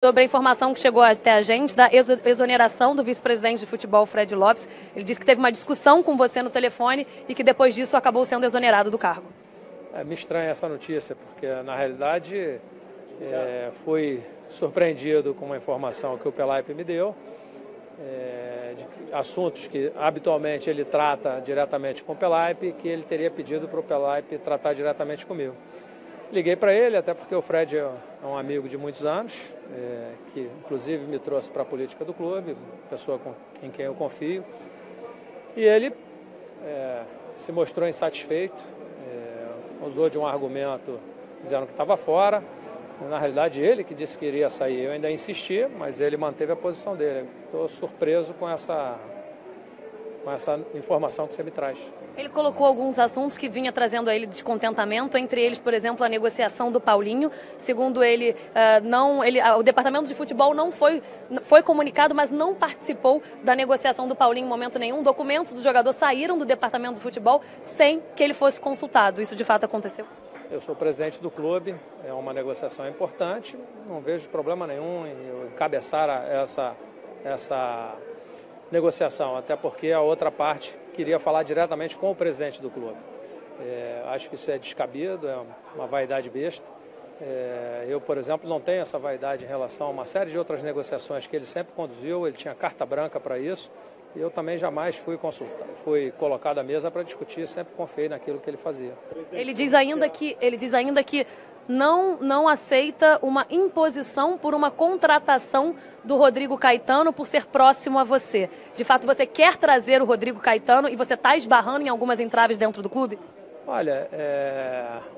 Sobre a informação que chegou até a gente da exoneração do vice-presidente de futebol, Fred Lopes. Ele disse que teve uma discussão com você no telefone e que depois disso acabou sendo exonerado do cargo. Me estranha essa notícia, porque na realidade fui surpreendido com uma informação que o Pelaipe me deu, de assuntos que habitualmente ele trata diretamente com o Pelaipe, que ele teria pedido para o Pelaipe tratar diretamente comigo. Liguei para ele, até porque o Fred é um amigo de muitos anos, que inclusive me trouxe para a política do clube, pessoa em quem eu confio. E ele se mostrou insatisfeito, usou de um argumento dizendo que estava fora. Na realidade, ele que disse que iria sair. Eu ainda insisti, mas ele manteve a posição dele. Estou surpreso com essa informação que você me traz. Ele colocou alguns assuntos que vinha trazendo a ele descontentamento, entre eles, por exemplo, a negociação do Paulinho. Segundo ele, o departamento de futebol não foi comunicado, mas não participou da negociação do Paulinho em momento nenhum. Documentos do jogador saíram do departamento de futebol sem que ele fosse consultado. Isso de fato aconteceu? Eu sou presidente do clube, é uma negociação importante, não vejo problema nenhum em eu encabeçar essa negociação, até porque a outra parte queria falar diretamente com o presidente do clube. Acho que isso é descabido, é uma vaidade besta. Eu, por exemplo, não tenho essa vaidade em relação a uma série de outras negociações que ele sempre conduziu, ele tinha carta branca para isso, e eu também jamais fui colocado à mesa para discutir, sempre confiei naquilo que ele fazia. Ele diz ainda que não aceita uma imposição por uma contratação do Rodrigo Caetano por ser próximo a você. De fato, você quer trazer o Rodrigo Caetano e você está esbarrando em algumas entraves dentro do clube? Olha,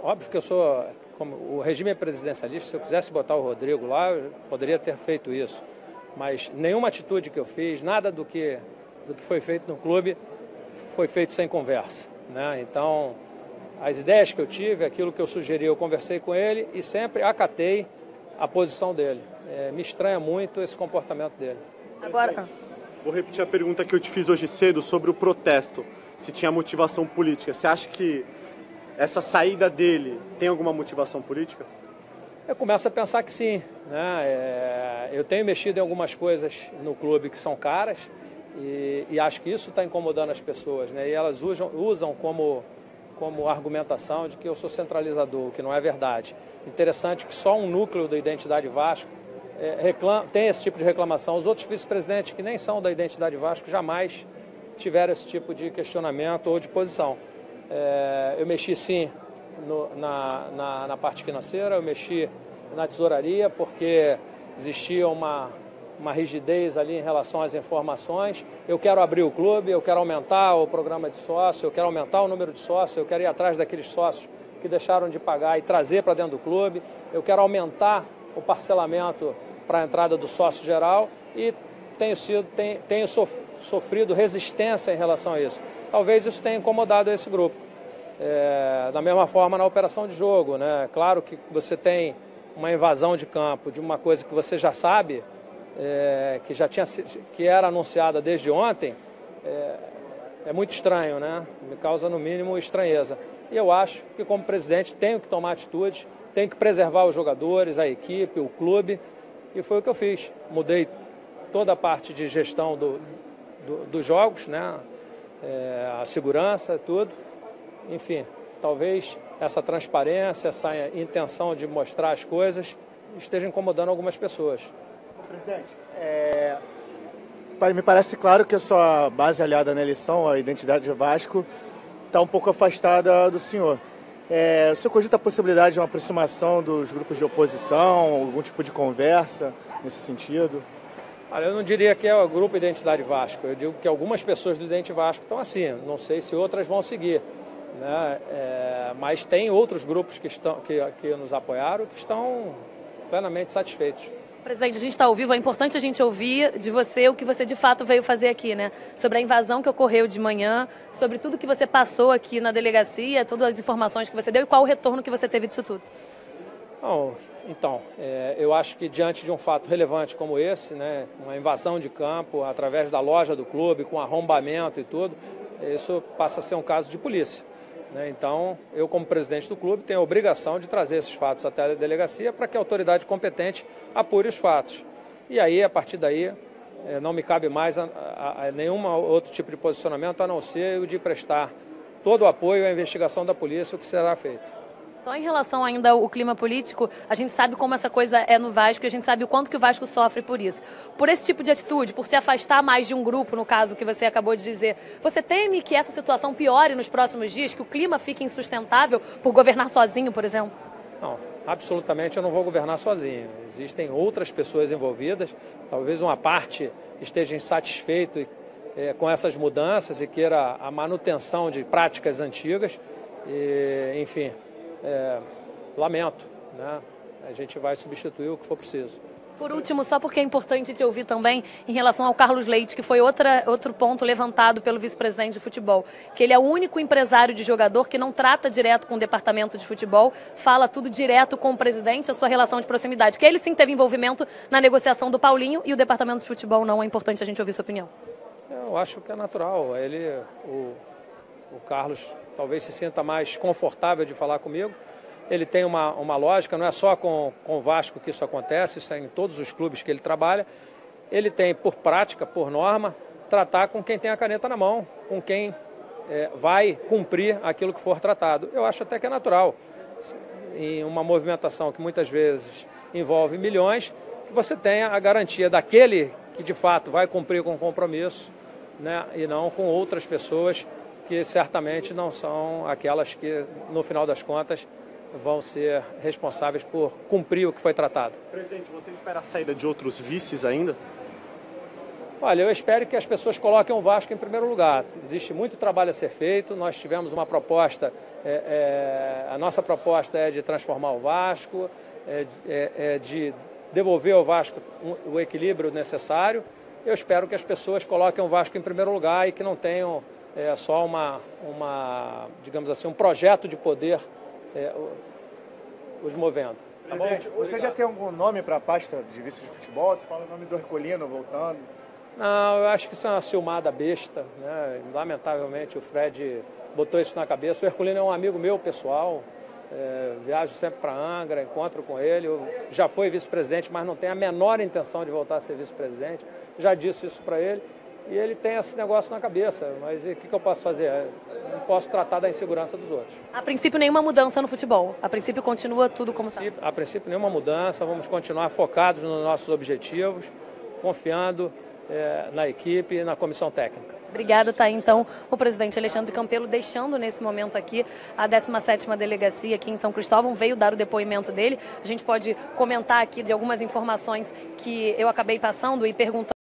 óbvio que eu sou, como o regime é presidencialista, se eu quisesse botar o Rodrigo lá, eu poderia ter feito isso. Mas nenhuma atitude que eu fiz, nada do que foi feito no clube, foi feito sem conversa, né? Então, as ideias que eu tive, aquilo que eu sugeri, eu conversei com ele e sempre acatei a posição dele. Me estranha muito esse comportamento dele. Agora, vou repetir a pergunta que eu te fiz hoje cedo sobre o protesto, se tinha motivação política. Você acha que essa saída dele tem alguma motivação política? Eu começo a pensar que sim, né? Eu tenho mexido em algumas coisas no clube que são caras e acho que isso está incomodando as pessoas, né? E elas usam como argumentação de que eu sou centralizador, o que não é verdade. Interessante que só um núcleo da Identidade Vasco tem esse tipo de reclamação. Os outros vice-presidentes que nem são da Identidade Vasco jamais tiveram esse tipo de questionamento ou de posição. Eu mexi sim na parte financeira, eu mexi na tesouraria porque existia uma rigidez ali em relação às informações. Eu quero abrir o clube, eu quero aumentar o programa de sócio, eu quero aumentar o número de sócios, eu quero ir atrás daqueles sócios que deixaram de pagar e trazer para dentro do clube, eu quero aumentar o parcelamento para a entrada do sócio geral e tenho sofrido resistência em relação a isso. Talvez isso tenha incomodado esse grupo. Da mesma forma na operação de jogo, né? Claro que você tem uma invasão de campo de uma coisa que você já sabe, que era anunciada desde ontem, é muito estranho, né? Me causa no mínimo estranheza. E eu acho que como presidente tenho que tomar atitude, tenho que preservar os jogadores, a equipe, o clube, e foi o que eu fiz. Mudei toda a parte de gestão dos jogos, né? A segurança, tudo. Enfim, talvez essa transparência, essa intenção de mostrar as coisas esteja incomodando algumas pessoas. Presidente, me parece claro que a sua base aliada na eleição, a Identidade Vasco, está um pouco afastada do senhor. O senhor cogita a possibilidade de uma aproximação dos grupos de oposição, algum tipo de conversa nesse sentido? Olha, eu não diria que é o grupo Identidade Vasco, eu digo que algumas pessoas do Identidade Vasco estão assim, não sei se outras vão seguir, né? Mas tem outros grupos que nos apoiaram que estão plenamente satisfeitos. Presidente, a gente está ao vivo, é importante a gente ouvir de você o que você de fato veio fazer aqui, né? Sobre a invasão que ocorreu de manhã, sobre tudo que você passou aqui na delegacia, todas as informações que você deu e qual o retorno que você teve disso tudo. Bom, então, eu acho que diante de um fato relevante como esse, né, uma invasão de campo através da loja do clube, com arrombamento e tudo, isso passa a ser um caso de polícia. né? Então, eu como presidente do clube tenho a obrigação de trazer esses fatos até a delegacia para que a autoridade competente apure os fatos. E aí, a partir daí, não me cabe mais a nenhum outro tipo de posicionamento a não ser o de prestar todo o apoio à investigação da polícia, o que será feito. Só em relação ainda ao clima político, a gente sabe como essa coisa é no Vasco e a gente sabe o quanto que o Vasco sofre por isso. Por esse tipo de atitude, por se afastar mais de um grupo, no caso que você acabou de dizer, você teme que essa situação piore nos próximos dias, que o clima fique insustentável por governar sozinho, por exemplo? Não, absolutamente eu não vou governar sozinho. Existem outras pessoas envolvidas, talvez uma parte esteja insatisfeito com essas mudanças e queira a manutenção de práticas antigas. E, enfim, lamento, né? A gente vai substituir o que for preciso. Por último, só porque é importante te ouvir também em relação ao Carlos Leite, que foi outro ponto levantado pelo vice-presidente de futebol, que ele é o único empresário de jogador que não trata direto com o departamento de futebol, fala tudo direto com o presidente, a sua relação de proximidade, que ele sim teve envolvimento na negociação do Paulinho e o departamento de futebol não. É importante a gente ouvir sua opinião. Eu acho que é natural. O Carlos talvez se sinta mais confortável de falar comigo. Ele tem uma lógica, não é só com o Vasco que isso acontece, isso é em todos os clubes que ele trabalha. Ele tem, por prática, por norma, tratar com quem tem a caneta na mão, com quem vai cumprir aquilo que for tratado. Eu acho até que é natural, em uma movimentação que muitas vezes envolve milhões, que você tenha a garantia daquele que de fato vai cumprir com o compromisso, né, e não com outras pessoas que certamente não são aquelas que, no final das contas, vão ser responsáveis por cumprir o que foi tratado. Presidente, você espera a saída de outros vices ainda? Olha, eu espero que as pessoas coloquem o Vasco em primeiro lugar. Existe muito trabalho a ser feito, nós tivemos uma proposta, a nossa proposta é de transformar o Vasco, de devolver ao Vasco o equilíbrio necessário. Eu espero que as pessoas coloquem o Vasco em primeiro lugar e que não tenham só digamos assim, um projeto de poder os movendo. Tá bom? Você já tem algum nome para a pasta de vice de futebol? Você fala o nome do Ercolino voltando? Não, eu acho que isso é uma ciumada besta, né? Lamentavelmente o Fred botou isso na cabeça. O Ercolino é um amigo meu pessoal, viajo sempre para Angra, encontro com ele. Eu já fui vice-presidente, mas não tenho a menor intenção de voltar a ser vice-presidente. Já disse isso para ele. E ele tem esse negócio na cabeça, mas o que eu posso fazer? Não posso tratar da insegurança dos outros. A princípio, nenhuma mudança no futebol? A princípio, continua tudo como está? A princípio, nenhuma mudança. Vamos continuar focados nos nossos objetivos, confiando na equipe e na comissão técnica. Obrigada, tá aí, então, o presidente Alexandre Campelo deixando nesse momento aqui a 17ª delegacia aqui em São Cristóvão, veio dar o depoimento dele. A gente pode comentar aqui de algumas informações que eu acabei passando e perguntando